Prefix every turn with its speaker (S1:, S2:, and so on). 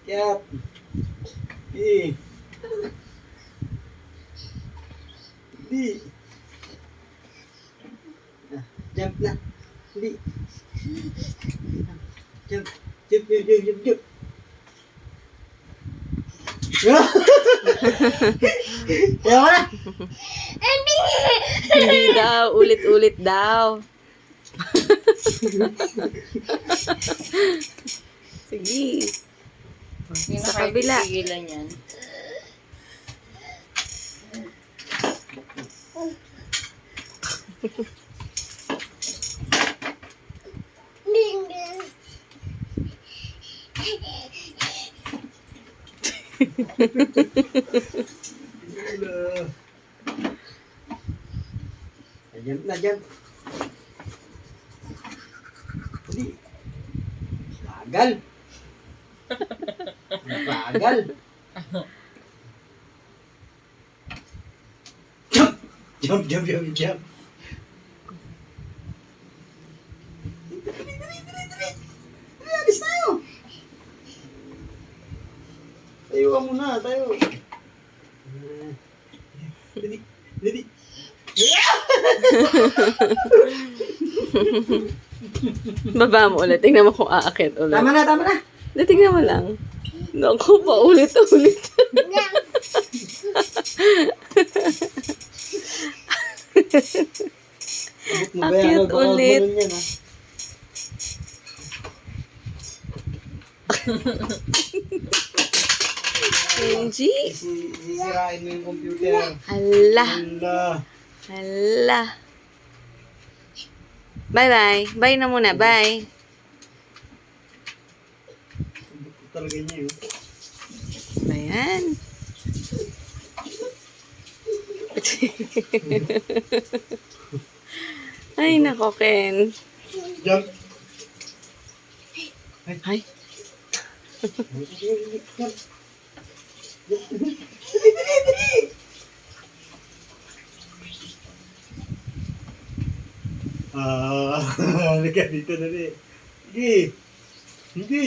S1: Akyat. Di. Di. Ah, jump na. Di. Jump. Jump, jump, jump, jump, jump. Kaya mo na.
S2: Hindi daw, ulit-ulit daw. Sige.
S3: Hindi na
S2: Sa
S3: kayo
S2: kabila.
S3: pipigilan yan.
S1: Jump na, jump. Di. Bagal. Bagal. Jump. Jump, jump, jump, jump. Dali, dali, dali, dali. Dali, alis tayo. Tayo ka muna, tayo. Dali, dali.
S2: Baba mo ulit. Tingnan mo kung aakit ulit.
S1: Tama na, tama na.
S2: Hindi, tingnan mo lang. Naku, paulit-ulit.
S1: Abot mo ba yan?
S2: Akyat
S1: Baka
S2: ulit.
S1: gulong yan, ha?
S2: Angie.
S1: Sisirain mo yung computer.
S2: Hala.
S1: Hala.
S2: Hala. Bye-bye. Bye na muna. Bye.
S1: Talaga niya yun.
S2: Ayan. Ay, nako, Ken.
S1: Jump.
S2: Ay.
S1: Jump. Ah, halika dito dali. Hindi. Hindi.